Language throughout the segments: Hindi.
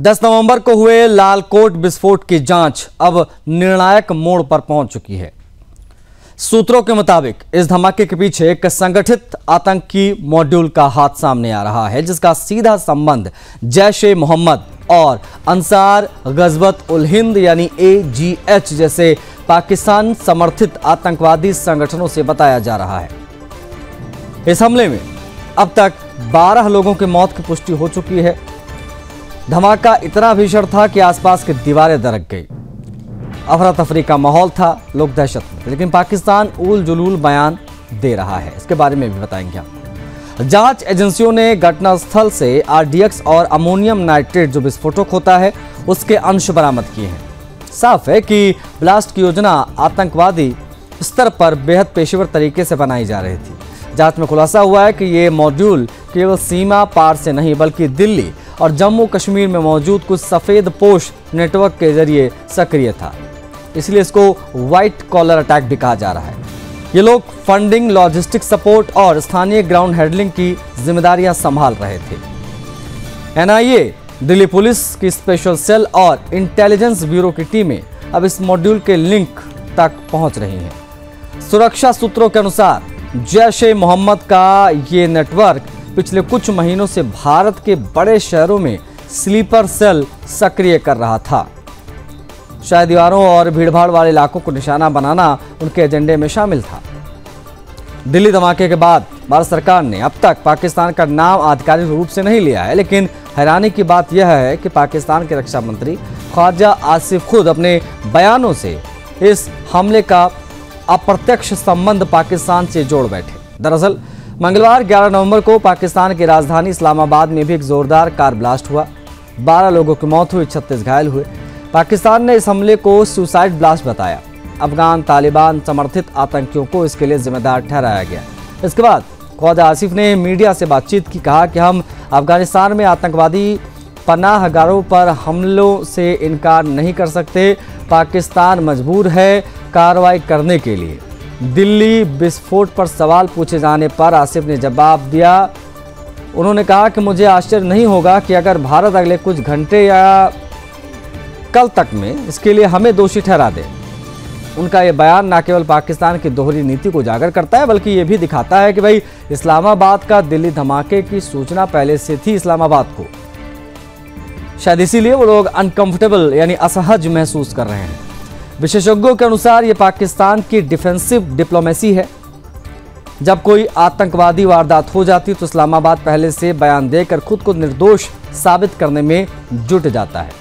10 नवंबर को हुए लालकोट विस्फोट की जांच अब निर्णायक मोड़ पर पहुंच चुकी है। सूत्रों के मुताबिक इस धमाके के पीछे एक संगठित आतंकी मॉड्यूल का हाथ सामने आ रहा है, जिसका सीधा संबंध जैश-ए-मोहम्मद और अंसार गज़वत उल हिंद यानी AGH जैसे पाकिस्तान समर्थित आतंकवादी संगठनों से बताया जा रहा है। इस हमले में अब तक 12 लोगों की मौत की पुष्टि हो चुकी है। धमाका इतना भीषण था कि आसपास की दीवारें दरक गई। अफरा तफरी का माहौल था, लोग दहशत में थे, लेकिन पाकिस्तान उल जुलूल बयान दे रहा है। इसके बारे में भी बताएंगे हम। जांच एजेंसियों ने घटनास्थल से RDX और अमोनियम नाइट्रेट जो विस्फोटक होता है उसके अंश बरामद किए हैं। साफ है कि ब्लास्ट की योजना आतंकवादी स्तर पर बेहद पेशेवर तरीके से बनाई जा रही थी। जांच में खुलासा हुआ है कि ये मॉड्यूल केवल सीमा पार से नहीं बल्कि दिल्ली और जम्मू कश्मीर में मौजूद कुछ सफेद पोश नेटवर्क के जरिए सक्रिय था, इसलिए इसको व्हाइट कॉलर अटैक भी कहा जा रहा है। ये लोग फंडिंग, लॉजिस्टिक सपोर्ट और स्थानीय ग्राउंड हैंडलिंग की जिम्मेदारियां संभाल रहे थे। NIA, दिल्ली पुलिस की स्पेशल सेल और इंटेलिजेंस ब्यूरो की टीमें अब इस मॉड्यूल के लिंक तक पहुंच रही हैं। सुरक्षा सूत्रों के अनुसार जैश-ए-मोहम्मद का ये नेटवर्क पिछले कुछ महीनों से भारत के बड़े शहरों में स्लीपर सेल सक्रिय कर रहा था। शायद दीवारों और भीड़भाड़ वाले इलाकों को निशाना बनाना उनके एजेंडे में शामिल था। दिल्ली धमाके के बाद भारत सरकार ने अब तक पाकिस्तान का नाम आधिकारिक रूप से नहीं लिया है, लेकिन हैरानी की बात यह है कि पाकिस्तान के रक्षा मंत्री ख्वाजा आसिफ खुद अपने बयानों से इस हमले का अप्रत्यक्ष संबंध पाकिस्तान से जोड़ बैठे। दरअसल मंगलवार 11 नवंबर को पाकिस्तान की राजधानी इस्लामाबाद में भी एक जोरदार कार ब्लास्ट हुआ। 12 लोगों की मौत हुई, 36 घायल हुए। पाकिस्तान ने इस हमले को सुसाइड ब्लास्ट बताया। अफगान तालिबान समर्थित आतंकियों को इसके लिए जिम्मेदार ठहराया गया। इसके बाद ख्वाजा आसिफ ने मीडिया से बातचीत की, कहा कि हम अफगानिस्तान में आतंकवादी पनाहगारों पर हमलों से इनकार नहीं कर सकते। पाकिस्तान मजबूर है कार्रवाई करने के लिए। दिल्ली विस्फोट पर सवाल पूछे जाने पर आसिफ ने जवाब दिया। उन्होंने कहा कि मुझे आश्चर्य नहीं होगा कि अगर भारत अगले कुछ घंटे या कल तक में इसके लिए हमें दोषी ठहरा दे। उनका यह बयान न केवल पाकिस्तान की दोहरी नीति को उजागर करता है, बल्कि ये भी दिखाता है कि भाई इस्लामाबाद का दिल्ली धमाके की सूचना पहले से थी इस्लामाबाद को। शायद इसीलिए वो लोग अनकंफर्टेबल यानी असहज महसूस कर रहे हैं। विशेषज्ञों के अनुसार ये पाकिस्तान की डिफेंसिव डिप्लोमेसी है। जब कोई आतंकवादी वारदात हो जाती तो इस्लामाबाद पहले से बयान देकर खुद को निर्दोष साबित करने में जुट जाता है।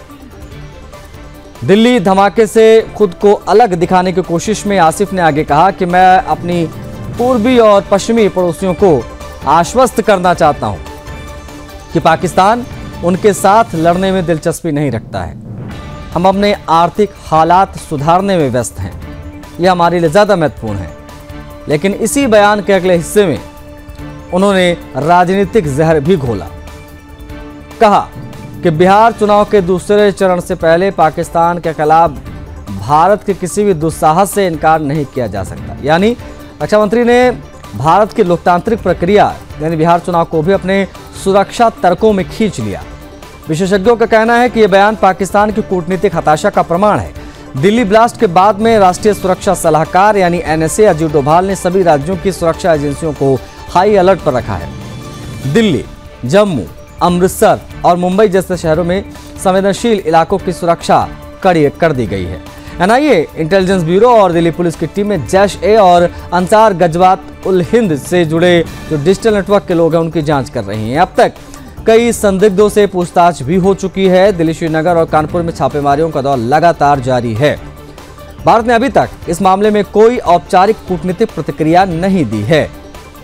दिल्ली धमाके से खुद को अलग दिखाने की कोशिश में आसिफ ने आगे कहा कि मैं अपनी पूर्वी और पश्चिमी पड़ोसियों को आश्वस्त करना चाहता हूं कि पाकिस्तान उनके साथ लड़ने में दिलचस्पी नहीं रखता है। हम अपने आर्थिक हालात सुधारने में व्यस्त हैं, यह हमारे लिए ज़्यादा महत्वपूर्ण है। लेकिन इसी बयान के अगले हिस्से में उन्होंने राजनीतिक जहर भी घोला। कहा कि बिहार चुनाव के दूसरे चरण से पहले पाकिस्तान के खिलाफ भारत के किसी भी दुस्साहस से इनकार नहीं किया जा सकता। यानी रक्षा मंत्री ने भारत की लोकतांत्रिक प्रक्रिया यानी बिहार चुनाव को भी अपने सुरक्षा तर्कों में खींच लिया। विशेषज्ञों का कहना है कि यह बयान पाकिस्तान की कूटनीतिक हताशा का प्रमाण है। दिल्ली ब्लास्ट के बाद में राष्ट्रीय सुरक्षा सलाहकार यानी NSA अजीत डोभाल ने सभी राज्यों की सुरक्षा एजेंसियों को हाई अलर्ट पर रखा है। दिल्ली, जम्मू, अमृतसर और मुंबई जैसे शहरों में संवेदनशील इलाकों की सुरक्षा कड़ी कर दी गई है। NIA, इंटेलिजेंस ब्यूरो और दिल्ली पुलिस की टीमें जैश-ए और अंसार गज़वत उल हिंद से जुड़े जो डिजिटल नेटवर्क के लोग हैं उनकी जांच कर रही हैं। अब तक कई संदिग्धों से पूछताछ भी हो चुकी है। दिल्ली, श्रीनगर और कानपुर में छापेमारियों का दौर लगातार जारी है। भारत ने अभी तक इस मामले में कोई औपचारिक कूटनीतिक प्रतिक्रिया नहीं दी है,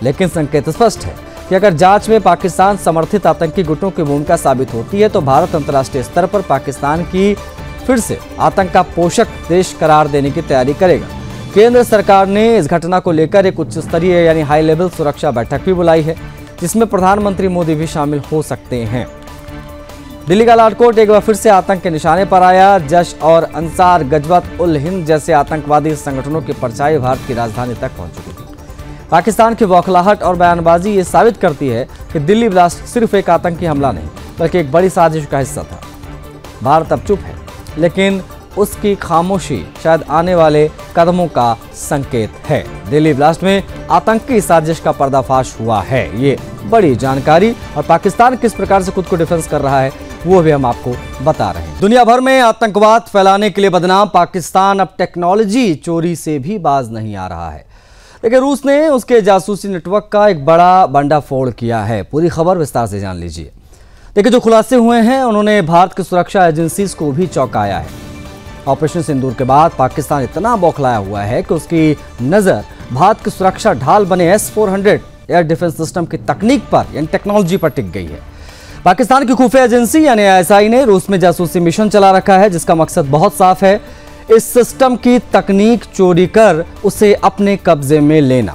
लेकिन संकेत स्पष्ट है कि अगर जांच में पाकिस्तान समर्थित आतंकी गुटों की भूमिका साबित होती है तो भारत अंतर्राष्ट्रीय स्तर पर पाकिस्तान की फिर से आतंक का पोषक देश करार देने की तैयारी करेगा। केंद्र सरकार ने इस घटना को लेकर एक उच्च स्तरीय यानी हाई लेवल सुरक्षा बैठक भी बुलाई है, जिसमें प्रधानमंत्री मोदी भी शामिल हो सकते हैं। दिल्ली का लालकोट एक बार फिर से आतंक के निशाने पर आया। जैश और अंसार गज़वत उल हिंद जैसे आतंकवादी संगठनों की परछाई भारत की राजधानी तक पहुंच चुकी थी। पाकिस्तान की बौखलाहट और बयानबाजी ये साबित करती है कि दिल्ली ब्लास्ट सिर्फ एक आतंकी हमला नहीं बल्कि एक बड़ी साजिश का हिस्सा था। भारत अब चुप है, लेकिन उसकी खामोशी शायद आने वाले कदमों का संकेत है। दिल्ली ब्लास्ट में आतंकी साजिश का पर्दाफाश हुआ है, ये बड़ी जानकारी। और पाकिस्तान किस प्रकार से खुद को डिफेंस कर रहा है वो भी हम आपको बता रहे हैं। दुनिया भर में आतंकवाद फैलाने के लिए बदनाम पाकिस्तान अब टेक्नोलॉजी चोरी से भी बाज नहीं आ रहा है। देखिए, रूस ने उसके जासूसी नेटवर्क का एक बड़ा भंडाफोड़ किया है। पूरी खबर विस्तार से जान लीजिए। देखिए, जो खुलासे हुए हैं उन्होंने भारत की सुरक्षा एजेंसीज को भी चौंकाया है। ऑपरेशन सिंदूर के बाद पाकिस्तान इतना बौखलाया हुआ है कि उसकी नजर भारत की सुरक्षा ढाल बने S-400 एयर डिफेंस सिस्टम की तकनीक पर यानी टेक्नोलॉजी पर टिक गई है। पाकिस्तान की खुफिया एजेंसी यानी ISI ने रूस में जासूसी मिशन चला रखा है, जिसका मकसद बहुत साफ है, इस सिस्टम की तकनीक चोरी कर उसे अपने कब्जे में लेना।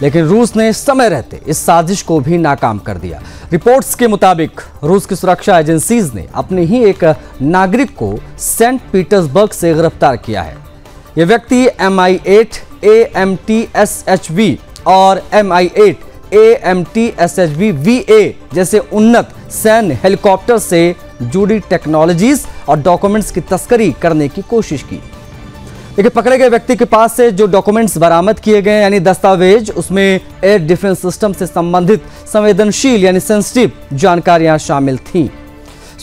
लेकिन रूस ने समय रहते इस साजिश को भी नाकाम कर दिया। रिपोर्ट्स के मुताबिक रूस की सुरक्षा एजेंसीज ने अपने ही एक नागरिक को सेंट पीटर्सबर्ग से गिरफ्तार किया है। यह व्यक्ति Mi-8 AMTSHV और Mi-8 AMTSHV-VA जैसे उन्नत सैन्य हेलीकॉप्टर से जुड़ी टेक्नोलॉजीज और डॉक्यूमेंट्स की तस्करी करने की कोशिश की। देखिए, पकड़े गए व्यक्ति के पास से जो डॉक्यूमेंट्स बरामद किए गए यानी दस्तावेज, उसमें एयर डिफेंस सिस्टम से संबंधित संवेदनशील यानी सेंसिटिव जानकारियां शामिल थीं।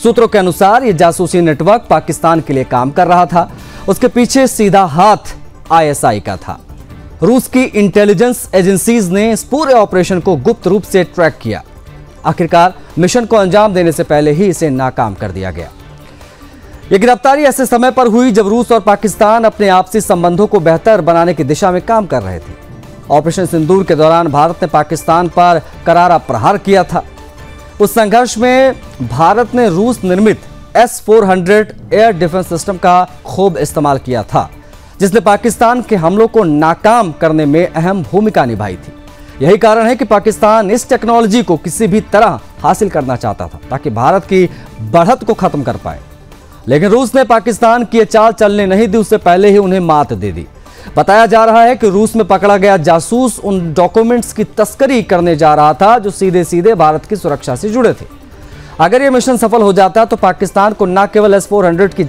सूत्रों के अनुसार यह जासूसी नेटवर्क पाकिस्तान के लिए काम कर रहा था। उसके पीछे सीधा हाथ ISI का था। रूस की इंटेलिजेंस एजेंसीज ने इस पूरे ऑपरेशन को गुप्त रूप से ट्रैक किया। आखिरकार मिशन को अंजाम देने से पहले ही इसे नाकाम कर दिया गया। यह गिरफ्तारी ऐसे समय पर हुई जब रूस और पाकिस्तान अपने आपसी संबंधों को बेहतर बनाने की दिशा में काम कर रहे थे। ऑपरेशन सिंदूर के दौरान भारत ने पाकिस्तान पर करारा प्रहार किया था। उस संघर्ष में भारत ने रूस निर्मित S-400 एयर डिफेंस सिस्टम का खूब इस्तेमाल किया था, जिसने पाकिस्तान के हमलों को नाकाम करने में अहम भूमिका निभाई थी। यही कारण है कि पाकिस्तान इस टेक्नोलॉजी को किसी भी तरह हासिल करना चाहता था ताकि भारत की बढ़त को खत्म कर पाए। लेकिन रूस ने पाकिस्तान की चाल चलने नहीं दी, उससे पहले ही उन्हें मात दे दी। बताया जा रहा है कि रूस में पकड़ा गया जासूस उन डॉक्यूमेंट्स की तस्करी करने जा रहा था जो सीधे सीधे भारत की सुरक्षा से जुड़े थे। अगर यह मिशन सफल हो जाता तो पाकिस्तान को न केवल S-400 की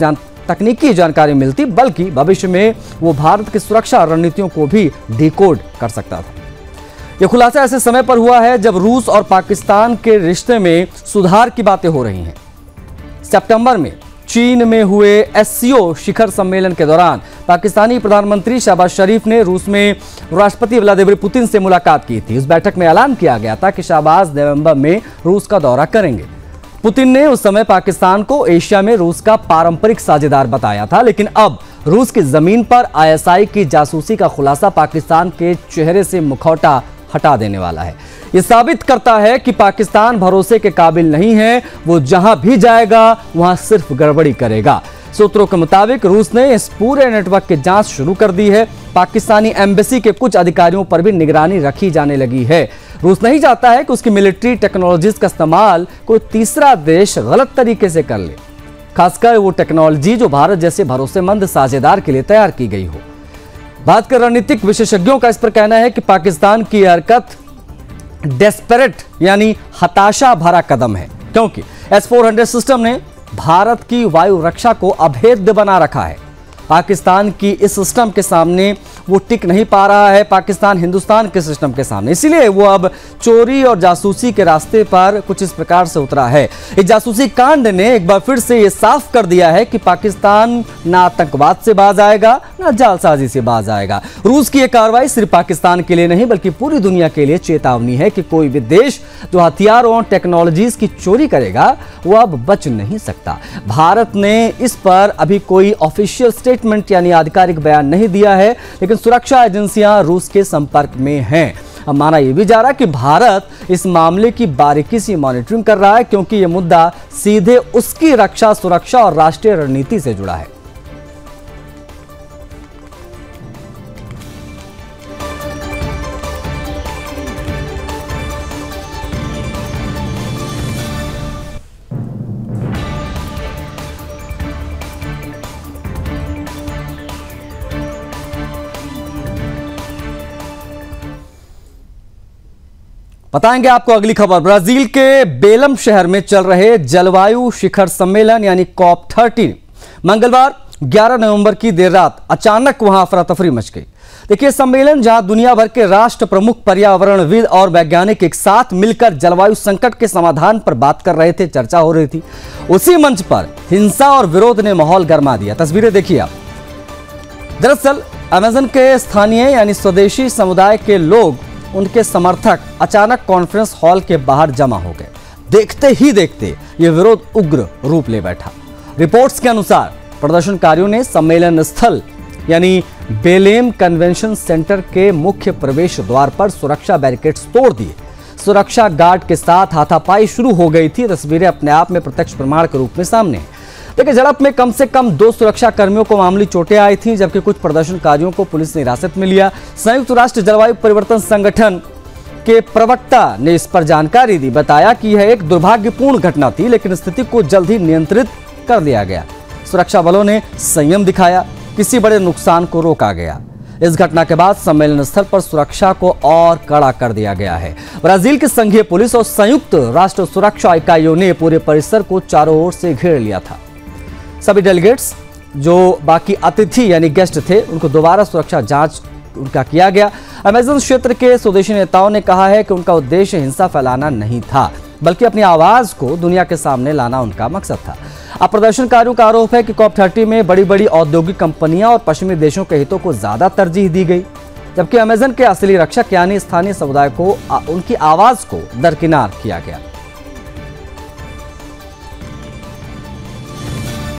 तकनीकी जानकारी मिलती, बल्कि भविष्य में वो भारत की सुरक्षा रणनीतियों को भी डिकोड कर सकता था। यह खुलासा ऐसे समय पर हुआ है जब रूस और पाकिस्तान के रिश्ते में सुधार की बातें हो रही हैं। सितंबर में चीन में हुए SCO शिखर सम्मेलन के दौरान पाकिस्तानी प्रधानमंत्री शहबाज शरीफ ने रूस में राष्ट्रपति व्लादिमीर पुतिन से मुलाकात की थी। उस बैठक में ऐलान किया गया था कि शहबाज नवंबर में रूस का दौरा करेंगे। पुतिन ने उस समय पाकिस्तान को एशिया में रूस का पारंपरिक साझेदार बताया था, लेकिन अब रूस की जमीन पर ISI की जासूसी का खुलासा पाकिस्तान के चेहरे से मुखौटा हटा देने वाला है। यह साबित करता है कि पाकिस्तान भरोसे के काबिल नहीं है। वो जहां भी जाएगा वहां सिर्फ गड़बड़ी करेगा। सूत्रों के मुताबिक रूस ने इस पूरे नेटवर्क की जांच शुरू कर दी है। पाकिस्तानी एम्बेसी के कुछ अधिकारियों पर भी निगरानी रखी जाने लगी है। रूस नहीं चाहता है कि उसकी मिलिट्री टेक्नोलॉजीज का इस्तेमाल कोई तीसरा देश गलत तरीके से कर ले, खासकर वो टेक्नोलॉजी जो भारत जैसे भरोसेमंद साझेदार के लिए तैयार की गई हो। भारत के रणनीतिक विशेषज्ञों का इस पर कहना है कि पाकिस्तान की हरकत डेस्परेट यानी हताशा भरा कदम है, क्योंकि S-400 सिस्टम ने भारत की वायु रक्षा को अभेद्य बना रखा है। पाकिस्तान की इस सिस्टम के सामने वो टिक नहीं पा रहा है, पाकिस्तान हिंदुस्तान के सिस्टम के सामने। इसीलिए वो अब चोरी और जासूसी के रास्ते पर कुछ इस प्रकार से उतरा है। इस जासूसी कांड ने एक बार फिर से ये साफ कर दिया है कि पाकिस्तान ना आतंकवाद से बाज आएगा, ना जालसाजी से बाज आएगा। रूस की यह कार्रवाई सिर्फ पाकिस्तान के लिए नहीं बल्कि पूरी दुनिया के लिए चेतावनी है कि कोई भी देश जो हथियारों और टेक्नोलॉजीज की चोरी करेगा वो अब बच नहीं सकता। भारत ने इस पर अभी कोई ऑफिशियल स्टेटमेंट यानी आधिकारिक बयान नहीं दिया है, लेकिन सुरक्षा एजेंसियां रूस के संपर्क में हैं। अब माना यह भी जा रहा है कि भारत इस मामले की बारीकी से मॉनिटरिंग कर रहा है, क्योंकि यह मुद्दा सीधे उसकी रक्षा, सुरक्षा और राष्ट्रीय रणनीति से जुड़ा है। बताएंगे आपको अगली खबर। ब्राजील के बेलम शहर में चल रहे जलवायु शिखर सम्मेलन यानी COP30 मंगलवार 11 नवंबर की देर रात अचानक वहां अफरा तफरी मच गई। देखिए, सम्मेलन जहां दुनिया भर के राष्ट्र प्रमुख, पर्यावरणविद और वैज्ञानिक एक साथ मिलकर जलवायु संकट के समाधान पर बात कर रहे थे, चर्चा हो रही थी, उसी मंच पर हिंसा और विरोध ने माहौल गरमा दिया। तस्वीरें देखिए आप। दरअसल अमेज़न के स्थानीय यानी स्वदेशी समुदाय के लोग, उनके समर्थक अचानक कॉन्फ्रेंस हॉल के बाहर जमा हो गए। देखते ही देखते यह विरोध उग्र रूप ले बैठा। रिपोर्ट्स के अनुसार प्रदर्शनकारियों ने सम्मेलन स्थल यानी बेलेम कन्वेंशन सेंटर के मुख्य प्रवेश द्वार पर सुरक्षा बैरिकेड्स तोड़ दिए। सुरक्षा गार्ड के साथ हाथापाई शुरू हो गई थी। तस्वीरें अपने आप में प्रत्यक्ष प्रमाण के रूप में सामने हैं। देखिए, झड़प में कम से कम 2 सुरक्षा कर्मियों को मामूली चोटें आई थी, जबकि कुछ प्रदर्शनकारियों को पुलिस ने हिरासत में लिया। संयुक्त राष्ट्र जलवायु परिवर्तन संगठन के प्रवक्ता ने इस पर जानकारी दी। बताया कि यह एक दुर्भाग्यपूर्ण घटना थी, लेकिन स्थिति को जल्द ही नियंत्रित कर लिया गया। सुरक्षा बलों ने संयम दिखाया, किसी बड़े नुकसान को रोका गया। इस घटना के बाद सम्मेलन स्थल पर सुरक्षा को और कड़ा कर दिया गया है। ब्राजील की संघीय पुलिस और संयुक्त राष्ट्र सुरक्षा इकाइयों ने पूरे परिसर को चारों ओर से घेर लिया था। सभी डेलीगेट्स जो बाकी अतिथि यानी गेस्ट थे, उनको दोबारा सुरक्षा जांच उनका किया गया। अमेज़न क्षेत्र के स्वदेशी नेताओं ने कहा है कि उनका उद्देश्य हिंसा फैलाना नहीं था, बल्कि अपनी आवाज को दुनिया के सामने लाना उनका मकसद था। अब प्रदर्शनकारियों का आरोप है कि COP30 में बड़ी बड़ी औद्योगिक कंपनियां और पश्चिमी देशों के हितों को ज्यादा तरजीह दी गई, जबकि अमेज़न के असली रक्षक यानी स्थानीय समुदाय को उनकी आवाज को दरकिनार किया गया।